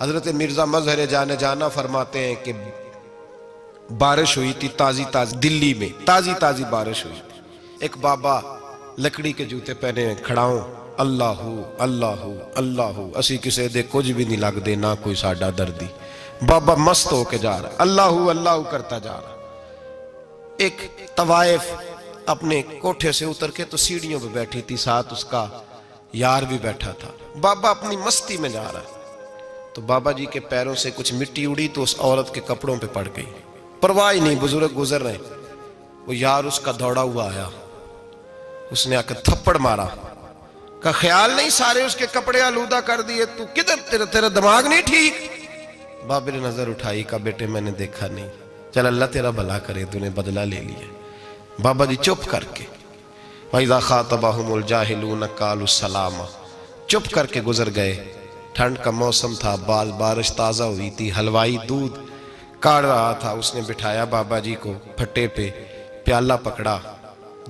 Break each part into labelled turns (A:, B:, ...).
A: حضرت مرزا مظہر جانے جانا فرماتے ہیں کہ بارش ہوئی تھی تازی دلی میں تازی بارش ہوئی تھی. ایک بابا لکڑی کے جوتے پہنے کھڑاؤں اللہ اللہ اللہ اسی کسے دے کچھ بھی نہیں لگ دے نہ کوئی ساڈا دردی. بابا مست ہو کے جا رہا اللہ اللہ کرتا جا رہا. ایک طوائف اپنے کوٹھے سے اتر کے تو سیڑھیوں پہ بیٹھی تھی, ساتھ اس کا یار بھی بیٹھا تھا. بابا اپنی مستی میں جا رہا ہے تو بابا جی کے پیروں سے کچھ مٹی اڑی تو اس عورت کے کپڑوں پہ پڑ گئی. پرواہ نہیں, بزرگ گزر رہے. وہ یار اس کا دوڑا ہوا آیا, اس نے آ کے تھپڑ مارا. کا خیال نہیں سارے اس کے کپڑے آلودہ کر دیے, تو کدھر تیرا دماغ نہیں ٹھیک. بابا نے نظر اٹھائی, کہا بیٹے میں نے دیکھا نہیں, چل اللہ تیرا بھلا کرے, تو نے بدلہ لے لیا. بابا جی چپ کر کے وَإِذَا خَاطَبَهُمُ الْجَاهِلُونَ قَالُوا السَّلَامَ چپ کر کے گزر گئے. ٹھنڈ کا موسم تھا, بارش تازہ ہوئی تھی, حلوائی دودھ کاڑ رہا تھا. اس نے بٹھایا بابا جی کو پھٹے پہ, پیالہ پکڑا,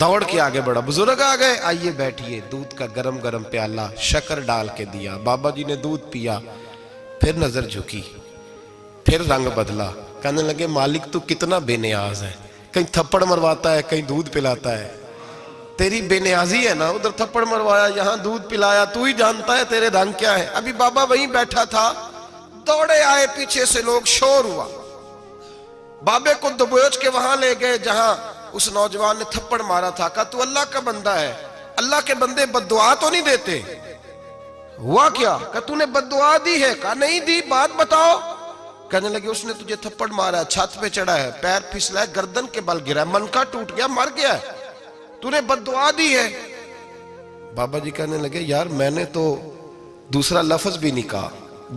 A: دوڑ کے آگے بڑھا. بزرگ آ گئے, آئیے بیٹھیے. دودھ کا گرم پیالہ شکر ڈال کے دیا. بابا جی نے دودھ پیا, پھر نظر جھکی, پھر رنگ بدلا. کہنے لگے مالک تو کتنا بے نیاز ہے, کہیں تھپڑ مرواتا ہے کہیں دودھ پلاتا ہے. تیری بے نیازی ہے نا, ادھر تھپڑ مروایا یہاں دودھ پلایا, تو ہی جانتا ہے تیرے رنگ کیا ہے. ابھی بابا وہیں بیٹھا تھا, دوڑے آئے پیچھے سے لوگ, شور ہوا. بابے کو دبوچ کے وہاں لے گئے جہاں اس نوجوان نے تھپڑ مارا تھا. کہا تو اللہ کا بندہ ہے, اللہ کے بندے بد دعا تو نہیں دیتے. ہوا کیا؟ کہا تو نے بد دعا دی ہے. کہا نہیں دی, بات بتاؤ. کہنے لگے اس نے تجھے تھپڑ مارا ہے, چھت پہ چڑھا ہے, پیر پھسلا ہے, گردن کے بل گرا ہے, منکا ٹوٹ گیا, مر گیا ہے, تو نے بد دعا دی ہے. بابا جی کہنے لگے یار میں نے تو دوسرا لفظ بھی نہیں کہا,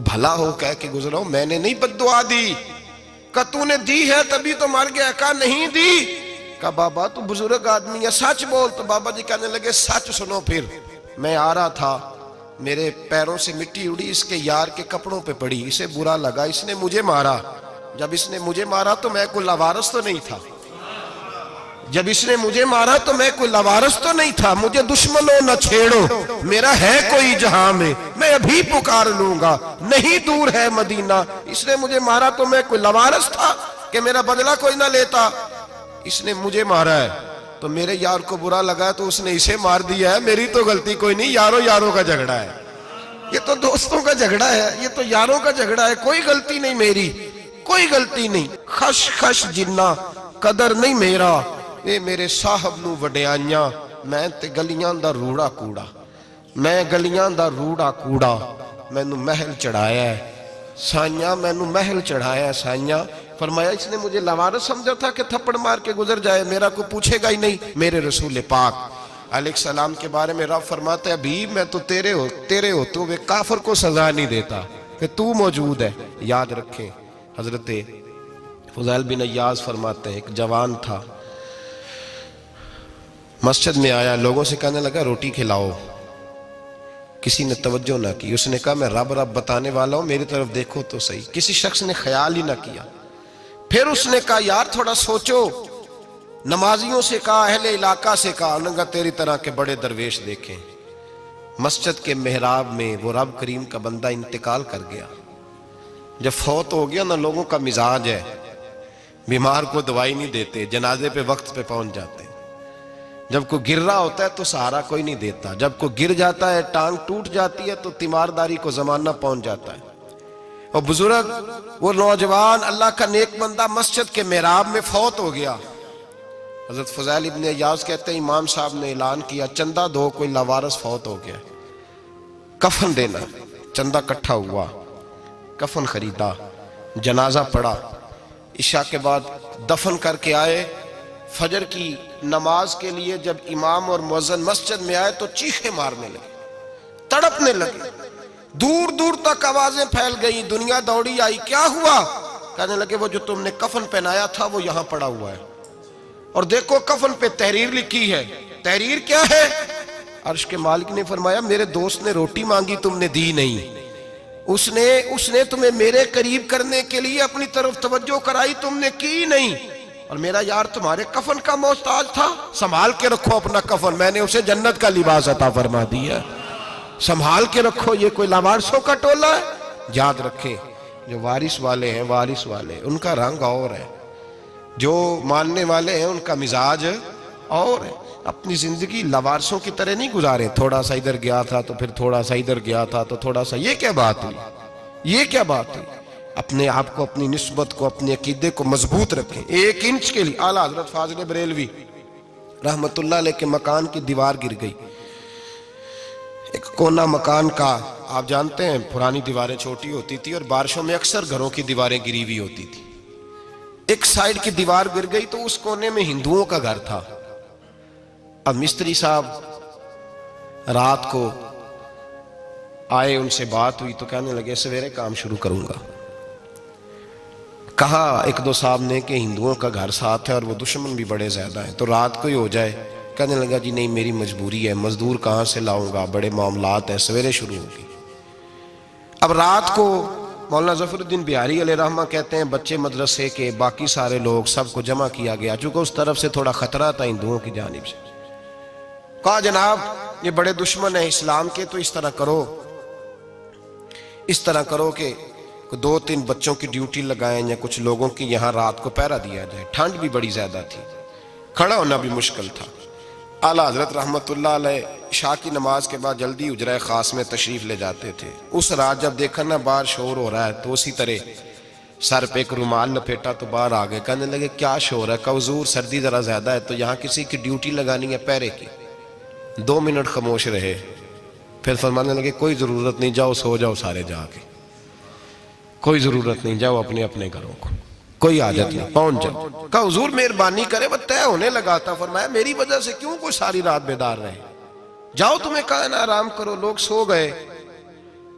A: بھلا ہو کہہ کے گزرا ہوں, میں نے نہیں بد دعا دی. کہا تو نے دی ہے تبھی تو مر گیا. کہا نہیں دی. کہا بابا تو بزرگ آدمی ہے, سچ بول. تو بابا جی کہنے لگے سچ سنو. پھر میں آ رہا تھا, میرے پیروں سے مٹی اڑی, اس کے یار کے کپڑوں پہ پڑی, اسے برا لگا, اس نے مجھے مارا. جب اس نے مجھے مارا تو میں کوئی لاوارث تو نہیں تھا. جب اس نے مجھے مارا تو میں کوئی لاوارث تو نہیں تھا. مجھے دشمنوں نہ چھیڑو, میرا ہے کوئی جہاں میں ابھی پکار لوں گا, نہیں دور ہے مدینہ. اس نے مجھے مارا تو میں کوئی لاوارث تھا کہ میرا بدلہ کوئی نہ لیتا. اس نے مجھے مارا ہے تو میرے یار کو برا لگا تو اس نے اسے مار دیا ہے, میری تو غلطی کوئی نہیں. یاروں کا جھگڑا ہے, یہ تو دوستوں کا جھگڑا ہے, یہ تو یاروں کا جھگڑا ہے, کوئی غلطی نہیں میری, کوئی غلطی نہیں. خش جنہ قدر نہیں میرا, اے میرے صاحب نو وڈیاں, میں تے گلیاں دا روڑا کوڑا, میں گلیاں دا روڑا کوڑا, میں نو محل چڑھایا ہے سائیاں, میں نو محل چڑھایا ہے سائیاں. فرمایا اس نے مجھے لاوارث سمجھا تھا کہ تھپڑ مار کے گزر جائے, میرا کو پوچھے گا ہی نہیں. میرے رسول پاک علیہ السلام کے بارے میں رب فرماتا ہے ابھی میں تو تیرے ہوتے ہوئے کافر کو سزا نہیں دیتا کہ تو موجود ہے. یاد رکھیں حضرت فضیل بن عیاض فرماتے ہیں ایک جوان تھا, مسجد میں آیا, لوگوں سے کہنے لگا روٹی کھلاؤ. کسی نے توجہ نہ کی. اس نے کہا میں رب بتانے والا ہوں, میری طرف دیکھو تو صحیح. کسی شخص نے خیال ہی نہ کیا. پھر اس نے کہا یار تھوڑا سوچو. نمازیوں سے کہا, اہل علاقہ سے کہا, انہوں نے کہا تیری طرح کے بڑے درویش دیکھیں. مسجد کے محراب میں وہ رب کریم کا بندہ انتقال کر گیا. جب فوت ہو گیا نا, لوگوں کا مزاج ہے, بیمار کو دوائی نہیں دیتے, جنازے پہ وقت پہ پہنچ جاتے. جب کوئی گر رہا ہوتا ہے تو سہارا کوئی نہیں دیتا, جب کوئی گر جاتا ہے ٹانگ ٹوٹ جاتی ہے تو تیمارداری کو زمانہ پہنچ جاتا ہے. اور بزرگ وہ نوجوان اللہ کا نیک بندہ مسجد کے محراب میں فوت ہو گیا. حضرت فضیل ابن عیاض کہتے ہیں امام صاحب نے اعلان کیا چندہ دو, کوئی لاوارث فوت ہو گیا, کفن دینا. چندہ کٹھا ہوا, کفن خریدا, جنازہ پڑا, عشاء کے بعد دفن کر کے آئے. فجر کی نماز کے لیے جب امام اور مؤذن مسجد میں آئے تو چیخیں مارنے لگے, تڑپنے لگے, دور دور تک آوازیں پھیل گئی. دنیا دوڑی آئی, کیا ہوا؟ کہنے لگے وہ جو تم نے کفن پہنایا تھا وہ یہاں پڑا ہوا ہے, اور دیکھو کفن پہ تحریر لکھی ہے. تحریر کیا ہے؟ عرش کے مالک نے فرمایا میرے دوست نے روٹی مانگی, تم نے دی نہیں. اس نے تمہیں میرے قریب کرنے کے لیے اپنی طرف توجہ کرائی, تم نے کی نہیں. اور میرا یار تمہارے کفن کا محتاج تھا, سنبھال کے رکھو اپنا کفن, میں نے اسے جنت کا لباس عطا فرما دیا, سنبھال کے رکھو. یہ کوئی لاوارثوں کا ٹولہ ہے؟ یاد رکھیں جو وارث والے ہیں، وارث والے ان کا رنگ اور ہے، جو ماننے والے ہیں ان کا مزاج اور ہے۔ اپنی زندگی لوارثوں کی طرح نہیں گزارے، تھوڑا سا ادھر گیا تھا تو پھر تھوڑا سا ادھر گیا تھا تو تھوڑا سا، یہ کیا بات ہوئی، یہ کیا بات ہوئی؟ اپنے آپ کو، اپنی نسبت کو، اپنے عقیدے کو مضبوط رکھیں۔ 1 انچ کے لیے اعلیٰ حضرت فاضل بریلوی رحمت اللہ علیہ کے مکان کی دیوار گر گئی، ایک کونا مکان کا، آپ جانتے ہیں پرانی دیواریں چھوٹی ہوتی تھی اور بارشوں میں اکثر گھروں کی دیواریں گری ہوئی ہوتی تھی، ایک سائیڈ کی دیوار گر گئی تو اس کونے میں ہندوؤں کا گھر تھا۔ اب مستری صاحب رات کو آئے، ان سے بات ہوئی تو کہنے لگے سویرے کام شروع کروں گا۔ کہا 1-2 صاحب نے کہ ہندوؤں کا گھر ساتھ ہے اور وہ دشمن بھی بڑے زیادہ ہیں، تو رات کو ہی ہو جائے۔ کہنے لگا جی نہیں، میری مجبوری ہے، مزدور کہاں سے لاؤں گا، بڑے معاملات ہیں، سویرے شروع ہوگی۔ اب رات کو مولانا ظفر الدین بہاری علیہ رحمہ کہتے ہیں بچے مدرسے کے، باقی سارے لوگ، سب کو جمع کیا گیا، چونکہ اس طرف سے تھوڑا خطرہ تھا ہندوؤں کی جانب سے۔ کہا جناب یہ بڑے دشمن ہیں اسلام کے، تو اس طرح کرو کہ 2-3 بچوں کی ڈیوٹی لگائیں یا کچھ لوگوں کی یہاں رات کو پہرا دیا جائے، ٹھنڈ بھی بڑی زیادہ تھی، کھڑا ہونا بھی مشکل تھا۔ اعلیٰ حضرت رحمت اللہ علیہ عشاء کی نماز کے بعد جلدی حجرہ خاص میں تشریف لے جاتے تھے۔ اس رات جب دیکھا نا باہر شور ہو رہا ہے تو اسی طرح سر پہ ایک رومال لپیٹا تو باہر آ گئے، کہنے لگے کیا شور ہے؟ کہا حضور سردی ذرا زیادہ ہے تو یہاں کسی کی ڈیوٹی لگانی ہے پہرے کی۔ 2 منٹ خاموش رہے، پھر فرمانے لگے کوئی ضرورت نہیں، جاؤ سو جاؤ سارے جا کے، کوئی ضرورت نہیں، جاؤ اپنے اپنے گھروں کو، کوئی حاجت نہیں، پہنچ جاؤ۔ کہا حضور مہربانی کرے، وہ طے ہونے لگا تھا۔ فرمایا میری وجہ سے کیوں کوئی ساری رات بیدار رہے، جاؤ تمہیں کہا نا آرام کرو۔ لوگ سو گئے۔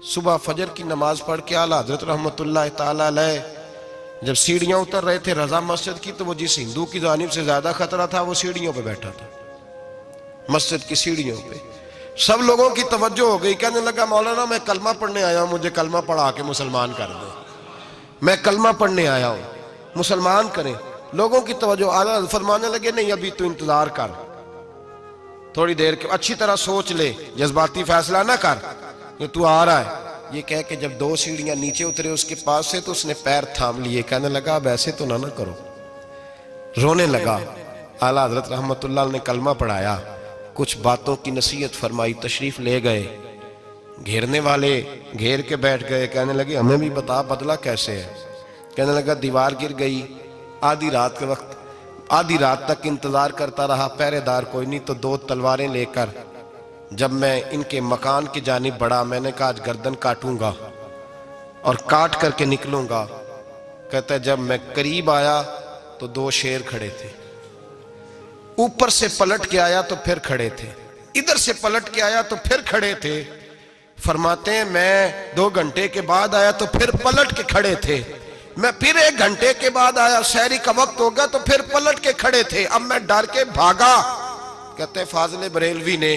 A: صبح فجر کی نماز پڑھ کے اعلیٰ حضرت رحمت اللہ تعالی علیہ جب سیڑھیاں اتر رہے تھے رضا مسجد کی، تو وہ جس ہندو کی جانب سے زیادہ خطرہ تھا وہ سیڑھیوں پہ بیٹھا تھا، مسجد کی سیڑھیوں پہ۔ سب لوگوں کی توجہ ہو گئی، کہنے لگا مولانا میں کلمہ پڑھنے آیا ہوں، مجھے کلمہ پڑھا کے مسلمان کر دیں، میں کلمہ پڑھنے آیا ہوں، مسلمان کریں۔ لوگوں کی توجہ، اعلیٰ فرمانے لگے نہیں ابھی تو انتظار کر، تھوڑی دیر کے اچھی طرح سوچ لے، جذباتی فیصلہ نہ کر کہ تو آ رہا ہے۔ یہ کہہ کے جب 2 سیڑھیاں نیچے اترے اس کے پاس سے تو اس نے پیر تھام لیے، کہنے لگا اب ایسے تو نہ کرو، رونے لگا۔ اعلیٰ حضرت رحمت اللہ نے کلمہ پڑھایا، کچھ باتوں کی نصیحت فرمائی، تشریف لے گئے۔ گھیرنے والے گھیر کے بیٹھ گئے، کہنے لگے ہمیں بھی بتا بدلہ کیسے ہے۔ کہنے لگا دیوار گر گئی، آدھی رات کے وقت، آدھی رات تک انتظار کرتا رہا، پہرے دار کوئی نہیں، تو 2 تلواریں لے کر جب میں ان کے مکان کی جانب بڑھا، میں نے کہا آج گردن کاٹوں گا اور کاٹ کر کے نکلوں گا۔ کہتا ہے جب میں قریب آیا تو 2 شیر کھڑے تھے، اوپر سے پلٹ کے آیا تو پھر کھڑے تھے، ادھر سے پلٹ کے آیا تو پھر کھڑے تھے۔ فرماتے ہیں میں 2 گھنٹے کے بعد آیا تو پھر پلٹ کے کھڑے تھے، میں پھر 1 گھنٹے کے بعد آیا، سحری کا وقت ہو گیا تو پھر پلٹ کے کھڑے تھے، اب میں ڈر کے بھاگا۔ کہتے ہیں فاضل بریلوی نے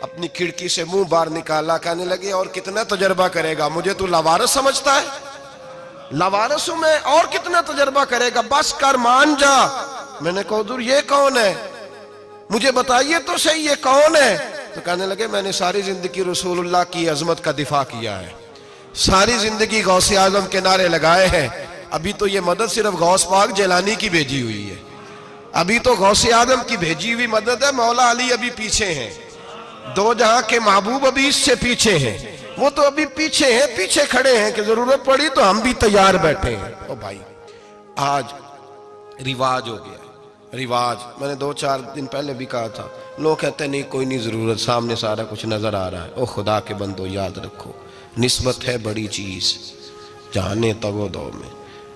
A: اپنی کھڑکی سے منہ باہر نکالا، کہنے لگے اور کتنا تجربہ کرے گا، مجھے تو لاوارث سمجھتا ہے، لاوارث ہوں میں، اور کتنا تجربہ کرے گا، بس کر مان جا۔ میں نے کہا حضور یہ کون ہے، مجھے بتائیے تو صحیح یہ کون ہے۔ تو کہنے لگے میں نے ساری زندگی رسول اللہ کی عظمت کا دفاع کیا ہے، ساری زندگی غوث اعظم کے نعرے لگائے ہیں، ابھی تو یہ مدد صرف غوث پاک جیلانی کی بھیجی ہوئی ہے، ابھی تو غوث اعظم کی بھیجی ہوئی مدد ہے، مولا علی ابھی پیچھے ہیں، 2 جہاں کے محبوب ابھی اس سے پیچھے ہیں، وہ تو ابھی پیچھے ہیں، پیچھے کھڑے ہیں کہ ضرورت پڑی تو ہم بھی تیار بیٹھے ہیں۔ او بھائی آج رواج ہو گیا، رواج، میں نے 2-4 دن پہلے بھی کہا تھا، لوگ کہتے ہیں نہیں کوئی نہیں ضرورت، سامنے سارا کچھ نظر آ رہا ہے۔ او خدا کے بندو یاد رکھو، نسبت ہے بڑی چیز، جانے تو دو میں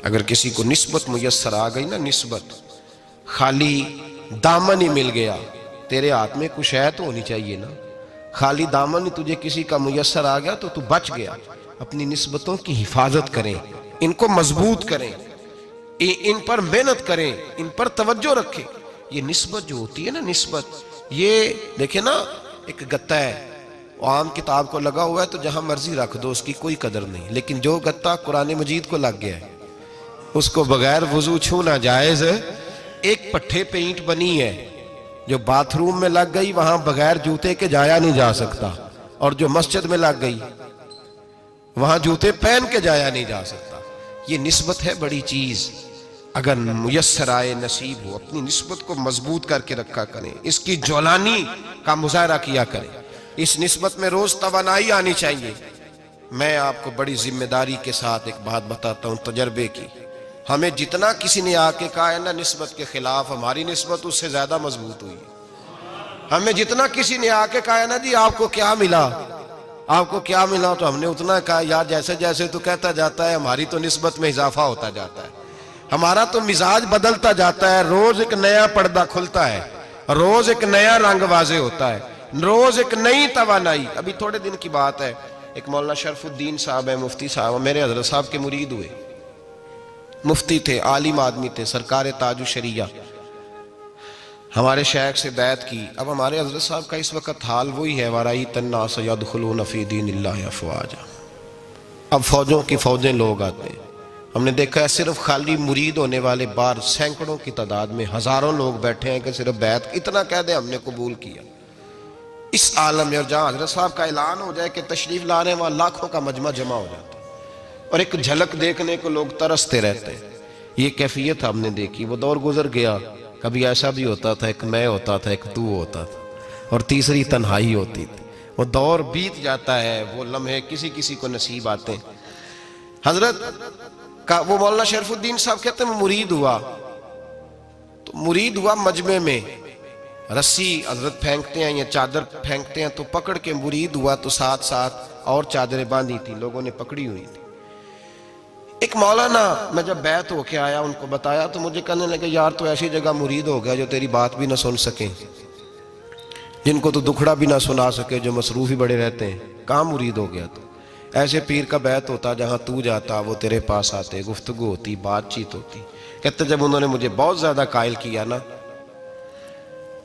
A: اگر کسی کو نسبت میسر آ گئی نا، نسبت، خالی دامن ہی مل گیا، تیرے ہاتھ میں کچھ ہے تو ہونی چاہیے نا، خالی دامن ہی تجھے کسی کا میسر آ گیا تو بچ گیا۔ اپنی نسبتوں کی حفاظت کریں، ان کو مضبوط کریں، ان پر محنت کریں، ان پر توجہ رکھیں۔ یہ نسبت جو ہوتی ہے نا، نسبت، یہ دیکھیں نا ایک گتا ہے، عام کتاب کو لگا ہوا ہے تو جہاں مرضی رکھ دو، اس کی کوئی قدر نہیں، لیکن جو گتا قرآن مجید کو لگ گیا ہے اس کو بغیر وضو چھونا جائز ہے۔ ایک پٹھے پہ اینٹ بنی ہے، جو باتھ روم میں لگ گئی وہاں بغیر جوتے کے جایا نہیں جا سکتا، اور جو مسجد میں لگ گئی وہاں جوتے پہن کے جایا نہیں جا سکتا. یہ نسبت ہے بڑی چیز. اگر میسر آئے نصیب ہو اپنی نسبت کو مضبوط کر کے رکھا کریں, اس کی جولانی کا مظاہرہ کیا کریں. اس نسبت میں روز توانائی آنی چاہیے. میں آپ کو بڑی ذمہ داری کے ساتھ ایک بات بتاتا ہوں تجربے کی. ہمیں جتنا کسی نے آ کے کہا ہے نا نسبت کے خلاف, ہماری نسبت اس سے زیادہ مضبوط ہوئی. ہمیں جتنا کسی نے آ کے کہا ہے نا جی آپ کو کیا ملا, آپ کو کیا ملا, تو ہم نے اتنا کہا یار جیسے جیسے تو کہتا جاتا ہے ہماری تو نسبت میں اضافہ ہوتا جاتا ہے, ہمارا تو مزاج بدلتا جاتا ہے. روز ایک نیا پردہ کھلتا ہے, روز ایک نیا رنگ واضح ہوتا ہے, روز ایک نئی توانائی. ابھی تھوڑے دن کی بات ہے, ایک مولانا شرف الدین صاحب ہے, مفتی صاحب, میرے حضرت صاحب کے مرید ہوئے. مفتی تھے, عالم آدمی تھے, سرکار تاج الشریعہ, ہمارے شیخ سے بیعت کی. اب ہمارے حضرت صاحب کا اس وقت حال وہی ہے وَرَأَيْتَ النَّاسَ يَدْخُلُونَ فِي دِينِ اللَّهِ أَفْوَاجًا. اب فوجوں کی فوجیں لوگ آتے ہیں. ہم نے دیکھا ہے صرف خالی مرید ہونے والے بار سینکڑوں کی تعداد میں ہزاروں لوگ بیٹھے ہیں کہ صرف بیعت اتنا کہہ دیں ہم نے قبول کیا. اس عالم میں اور جہاں حضرت صاحب کا اعلان ہو جائے کہ تشریف لا رہے ہیں وہاں لاکھوں کا مجمع جمع ہو جاتا ہے اور ایک جھلک دیکھنے کو لوگ ترستے رہتے ہیں. یہ کیفیت ہم نے دیکھی. وہ دور گزر گیا. کبھی ایسا بھی ہوتا تھا ایک میں ہوتا تھا, ایک تو ہوتا تھا, اور تیسری تنہائی ہوتی تھی. وہ دور بیت جاتا ہے, وہ لمحے کسی کسی کو نصیب آتے ہیں. حضرت کا وہ مولانا شرف الدین صاحب کہتے ہیں مرید ہوا, تو مرید ہوا مجمع میں, رسی حضرت پھینکتے ہیں یا چادر پھینکتے ہیں تو پکڑ کے مرید ہوا, تو ساتھ ساتھ اور چادریں باندھی تھی, لوگوں نے پکڑی ہوئی تھی. ایک مولانا, میں جب بیعت ہو کے آیا ان کو بتایا تو مجھے کہنے لگے یار تو ایسی جگہ مرید ہو گیا جو تیری بات بھی نہ سن سکیں, جن کو تو دکھڑا بھی نہ سنا سکے, جو مصروف ہی بڑے رہتے ہیں, کہاں مرید ہو گیا؟ تو ایسے پیر کا بیعت ہوتا جہاں تو جاتا وہ تیرے پاس آتے, گفتگو ہوتی, بات چیت ہوتی. کہتے جب انہوں نے مجھے بہت زیادہ قائل کیا نا,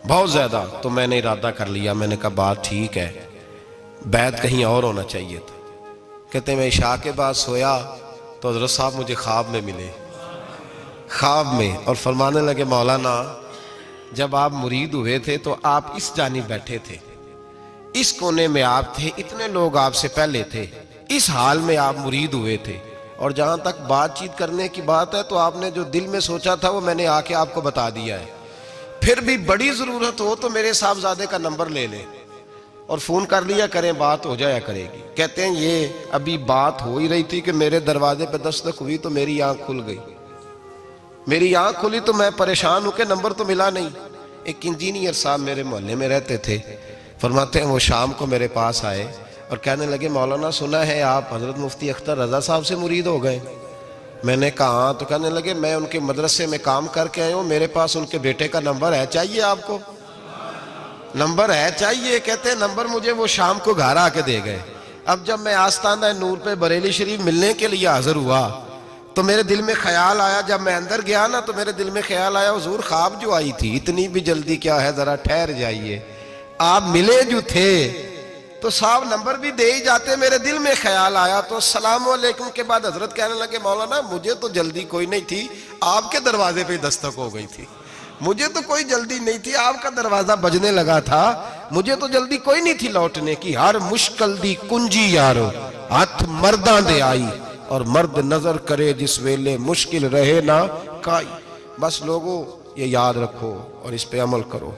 A: بہت زیادہ, تو میں نے ارادہ کر لیا. میں نے کہا بات ٹھیک ہے, بیعت کہیں اور ہونا چاہیے تھا. کہتے میں عشاء کے بعد سویا تو حضرت صاحب مجھے خواب میں ملے, خواب میں, اور فرمانے لگے مولانا جب آپ مرید ہوئے تھے تو آپ اس جانب بیٹھے تھے, اس کونے میں آپ تھے, اتنے لوگ آپ سے پہلے تھے, اس حال میں آپ مرید ہوئے تھے, اور جہاں تک بات چیت کرنے کی بات ہے تو آپ نے جو دل میں سوچا تھا وہ میں نے آ کے آپ کو بتا دیا ہے. پھر بھی بڑی ضرورت ہو تو میرے صاحبزادے کا نمبر لے لیں اور فون کر لیا کریں, بات ہو جایا کرے گی. کہتے ہیں یہ ابھی بات ہو ہی رہی تھی کہ میرے دروازے پہ دستک ہوئی تو میری آنکھ کھل گئی. میری آنکھ کھلی تو میں پریشان ہوں کہ نمبر تو ملا نہیں. ایک انجینئر صاحب میرے محلے میں رہتے تھے, فرماتے ہیں وہ شام کو میرے پاس آئے اور کہنے لگے مولانا سنا ہے آپ حضرت مفتی اختر رضا صاحب سے مرید ہو گئے. میں نے کہا ہاں. تو کہنے لگے میں ان کے مدرسے میں کام کر کے آئے ہوں, میرے پاس ان کے بیٹے کا نمبر ہے, چاہیے آپ کو؟ نمبر ہے چاہیے. کہتے ہیں نمبر مجھے وہ شام کو گھر آ کے دے گئے. اب جب میں آستانہ نور پہ بریلی شریف ملنے کے لیے حاضر ہوا تو میرے دل میں خیال آیا, جب میں اندر گیا نا تو میرے دل میں خیال آیا حضور خواب جو آئی تھی اتنی بھی جلدی کیا ہے, ذرا ٹھہر جائیے, آپ ملے جو تھے تو صاحب نمبر بھی دے ہی جاتے. میرے دل میں خیال آیا تو السلام علیکم کے بعد حضرت کہنے لگے مولانا مجھے تو جلدی کوئی نہیں تھی, آپ کے دروازے پہ دستک ہو گئی تھی, مجھے تو کوئی جلدی نہیں تھی, آپ کا دروازہ بجنے لگا تھا, مجھے تو جلدی کوئی نہیں تھی لوٹنے کی. ہر مشکل دی کنجی یارو ہاتھ مرداں دے آئی, اور مرد نظر کرے جس ویلے مشکل رہے نہ کائی. بس لوگوں یہ یاد رکھو اور اس پہ عمل کرو,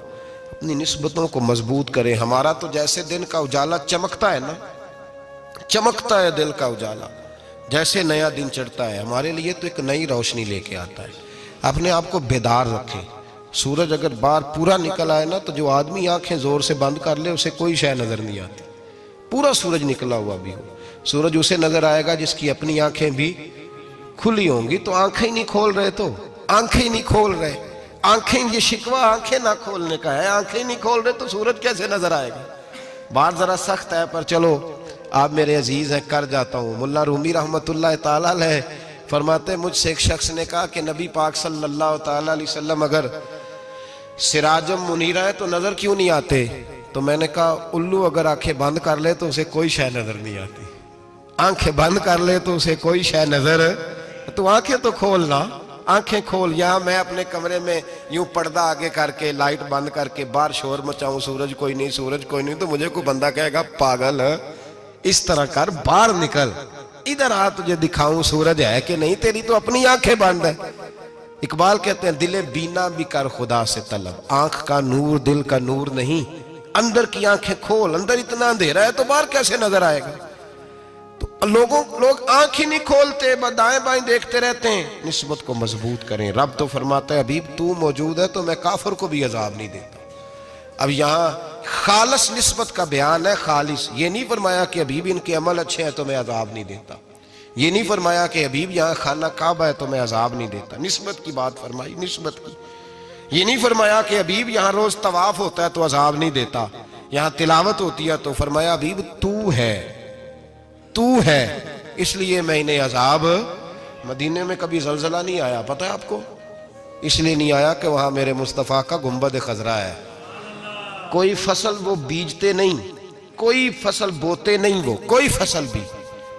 A: اپنی نسبتوں کو مضبوط کریں. ہمارا تو جیسے دن کا اجالا چمکتا ہے نا, چمکتا ہے دل کا اجالا, جیسے نیا دن چڑھتا ہے ہمارے لیے تو ایک نئی روشنی لے کے آتا ہے. اپنے آپ کو بیدار رکھیں. سورج اگر باہر پورا نکل آئے نا تو جو آدمی آنکھیں زور سے بند کر لے اسے کوئی شے نظر نہیں آتی. پورا سورج نکلا ہوا بھی ہو, سورج اسے نظر آئے گا جس کی اپنی آنکھیں بھی کھلی ہوں گی. تو آنکھیں نہیں کھول رہے, تو آنکھیں نہیں کھول رہے, آنکھیں, یہ شکوہ آنکھیں نہ کھولنے کا ہے, آنکھیں نہیں کھول رہے تو سورج کیسے نظر آئے گا. بات ذرا سخت ہے پر چلو آپ میرے عزیز ہیں کر جاتا ہوں. ملا رومی رحمت اللہ تعالیٰ علیہ فرماتے مجھ سے ایک شخص نے کہا کہ نبی پاک صلی اللہ تعالیٰ علیہ وسلم اگر سراجم منیرہ ہے تو نظر کیوں نہیں آتے؟ تو میں نے کہا الو اگر آنکھیں بند کر لے تو اسے کوئی شے نظر نہیں آتی. آنکھیں بند کر لے تو اسے کوئی شے نظر, تو آنکھیں تو کھولنا, آنکھیں کھول. یہاں میں اپنے کمرے میں یوں پردہ آگے کر کے لائٹ بند کر کے باہر شور مچاؤں, سورج کوئی نہیں, سورج کوئی نہیں, تو مجھے کوئی بندہ کہے گا پاگل, اس طرح کر, باہر نکل, ادھر آ تجھے دکھاؤں سورج ہے کہ نہیں، تیری تو اپنی آنکھیں بند ہے۔ اقبال کہتے ہیں دل بینا بھی کر خدا سے طلب، آنکھ کا نور دل کا نور نہیں، اندر کی آنکھیں کھول، اندر اتنا اندھیرا ہے تو باہر کیسے نظر آئے گا؟ تو لوگ آنکھ ہی نہیں کھولتے، دائیں بائیں دیکھتے رہتے ہیں۔ نسبت کو مضبوط کریں۔ رب تو فرماتا ہے حبیب تو موجود ہے تو میں کافر کو بھی عذاب نہیں دیتا۔ اب یہاں خالص نسبت کا بیان ہے، خالص، یہ نہیں فرمایا کہ حبیب ان کے عمل اچھے ہیں تو میں عذاب نہیں دیتا، یہ نہیں فرمایا کہ حبیب یہاں خانہ کعبہ ہے تو میں عذاب نہیں دیتا، نسبت کی بات فرمائی، نسبت کی۔ یہ نہیں فرمایا کہ حبیب یہاں روز طواف ہوتا ہے تو عذاب نہیں دیتا، یہاں تلاوت ہوتی ہے تو فرمایا حبیب تو ہے اس لیے میں انہیں عذاب۔ مدینے میں کبھی زلزلہ نہیں آیا، پتہ ہے آپ کو؟ اس لیے نہیں آیا کہ وہاں میرے مصطفیٰ کا گنبد خضرا ہے۔ کوئی فصل وہ بیجتے نہیں، کوئی فصل بوتے نہیں، وہ کوئی فصل بھی،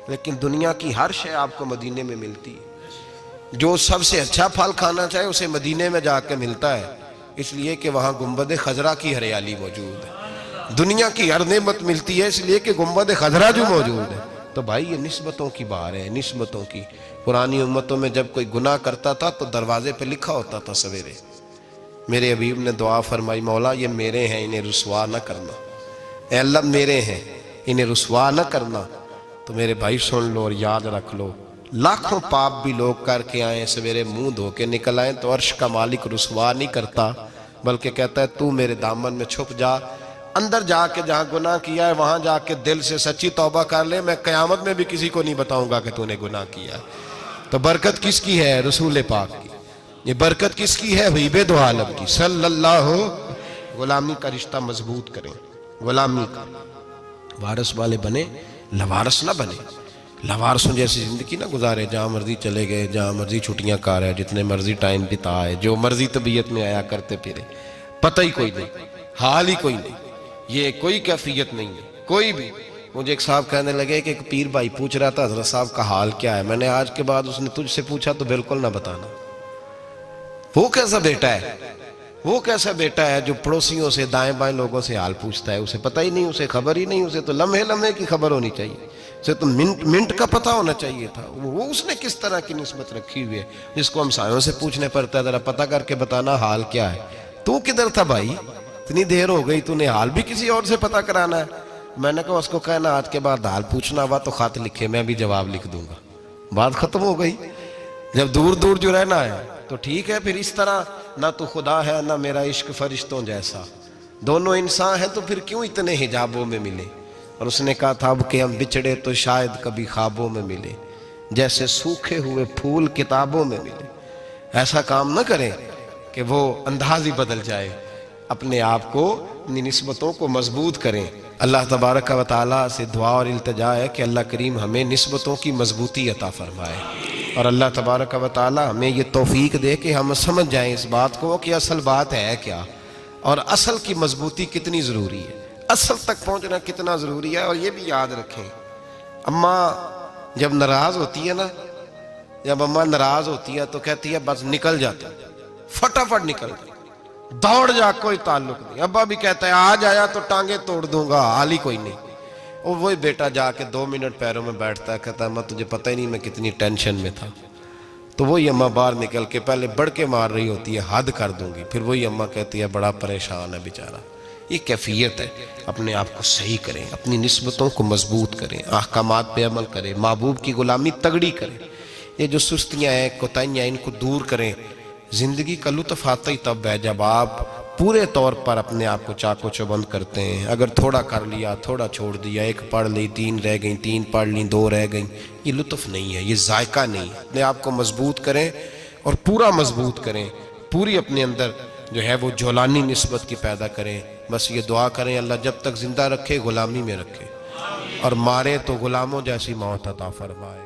A: لیکن دنیا کی ہر شے آپ کو مدینے میں ملتی ہے۔ جو سب سے اچھا پھل کھانا چاہے اسے مدینے میں جا کے ملتا ہے، اس لیے کہ وہاں گنبد خضرا کی ہریالی موجود ہے۔ دنیا کی ہر نعمت ملتی ہے اس لیے کہ گنبد خضرا جو موجود ہے۔ تو بھائی یہ نسبتوں کی بات ہے، نسبتوں کی۔ پرانی امتوں میں جب کوئی گناہ کرتا تھا تو دروازے پہ لکھا ہوتا تھا سویرے، میرے حبیب نے دعا فرمائی مولا یہ میرے ہیں انہیں رسوا نہ کرنا، اے اللہ میرے ہیں انہیں رسوا نہ کرنا۔ تو میرے بھائی سن لو اور یاد رکھ لو، لاکھوں پاپ بھی لوگ کر کے آئیں، سویرے منہ دھو کے نکل آئیں تو عرش کا مالک رسوا نہیں کرتا، بلکہ کہتا ہے تو میرے دامن میں چھپ جا، اندر جا کے جہاں گناہ کیا ہے وہاں جا کے دل سے سچی توبہ کر لے، میں قیامت میں بھی کسی کو نہیں بتاؤں گا کہ تو نے گناہ کیا ہے۔ تو برکت کس کی ہے؟ رسول پاک کی۔ یہ برکت کس کی ہے؟ حبیب دو عالم کی صلی اللہ۔ غلامی کا رشتہ مضبوط کریں، غلامی کا، وارث والے بنے، لوارث نہ بنے۔ لوارثوں جیسی زندگی نہ گزارے، جہاں مرضی چلے گئے، جہاں مرضی چھٹیاں کار ہے، جتنے مرضی ٹائم بتائے، جو مرضی طبیعت میں آیا کرتے پھرے، پتہ ہی کوئی نہیں، حال ہی کوئی نہیں، یہ کوئی کیفیت نہیں ہے کوئی بھی۔ مجھے ایک صاحب کہنے لگے کہ ایک پیر بھائی پوچھ رہا تھا حضرت صاحب کا حال کیا ہے، میں نے آج کے بعد اس نے تجھ سے پوچھا تو بالکل نہ بتانا۔ وہ کیسا بیٹا ہے، وہ کیسا بیٹا ہے جو پڑوسیوں سے دائیں بائیں لوگوں سے حال پوچھتا ہے، اسے پتہ ہی نہیں، اسے خبر ہی نہیں، اسے تو لمحے لمحے کی خبر ہونی چاہیے، اسے تو منٹ منٹ کا پتہ ہونا چاہیے تھا۔ وہ اس نے کس طرح کی نسبت رکھی ہوئی ہے جس کو ہم سایوں سے پوچھنے پڑتا ہے ذرا پتہ کر کے بتانا حال کیا ہے۔ تو کدھر تھا بھائی، اتنی دیر ہو گئی، تو نے حال بھی کسی اور سے پتہ کرانا ہے؟ میں نے کہا اس کو کہنا آج کے بعد حال پوچھنا ہوا تو خط لکھے، میں بھی جواب لکھ دوں گا، بات ختم ہو گئی۔ جب دور دور جو رہنا ہے تو ٹھیک ہے، پھر اس طرح نہ تو خدا ہے نہ میرا عشق فرشتوں جیسا، دونوں انسان ہیں تو پھر کیوں اتنے حجابوں میں ملے؟ اور اس نے کہا تھا اب کہ ہم بچھڑے تو شاید کبھی خوابوں میں ملے، جیسے سوکھے ہوئے پھول کتابوں میں ملے۔ ایسا کام نہ کریں کہ وہ انداز ہی بدل جائے، اپنے آپ کو، اپنی نسبتوں کو مضبوط کریں۔ اللہ تبارک و تعالیٰ سے دعا اور التجا ہے کہ اللہ کریم ہمیں نسبتوں کی مضبوطی عطا فرمائے، اور اللہ تبارک و تعالیٰ ہمیں یہ توفیق دے کہ ہم سمجھ جائیں اس بات کو کہ اصل بات ہے کیا، اور اصل کی مضبوطی کتنی ضروری ہے، اصل تک پہنچنا کتنا ضروری ہے۔ اور یہ بھی یاد رکھیں، اماں جب ناراض ہوتی ہے نا، جب اماں ناراض ہوتی ہے تو کہتی ہے بس نکل جاتا، فٹافٹ نکل جاتا، دوڑ جا، کوئی تعلق نہیں۔ ابا بھی کہتا ہے آج آیا تو ٹانگیں توڑ دوں گا، حال ہی کوئی نہیں۔ اور وہی بیٹا جا کے 2 منٹ پیروں میں بیٹھتا ہے، کہتا ہے اماں تجھے پتہ ہی نہیں میں کتنی ٹینشن میں تھا۔ تو وہی اماں باہر نکل کے پہلے بڑھ کے مار رہی ہوتی ہے حد کر دوں گی، پھر وہی اماں کہتی ہے بڑا پریشان ہے بیچارہ۔ یہ کیفیت ہے، اپنے آپ کو صحیح کریں، اپنی نسبتوں کو مضبوط کریں، احکامات پہ عمل کریں، محبوب کی غلامی تگڑی کریں۔ یہ جو سستیاں ہیں، کوتاہیاں، ان کو دور کریں۔ زندگی کا لطف آتا ہی تب ہے جب آپ پورے طور پر اپنے آپ کو چاق و چوبند کرتے ہیں۔ اگر تھوڑا کر لیا، تھوڑا چھوڑ دیا، 1 پڑھ لی، 3 رہ گئیں، 3 پڑھ لیں، 2 رہ گئیں، یہ لطف نہیں ہے، یہ ذائقہ نہیں ہے۔ اپنے آپ کو مضبوط کریں اور پورا مضبوط کریں، پوری اپنے اندر جو ہے وہ جولانی نسبت کی پیدا کریں۔ بس یہ دعا کریں اللہ جب تک زندہ رکھے غلامی میں رکھے، اور مارے تو غلاموں جیسی موت عطا فرمائے۔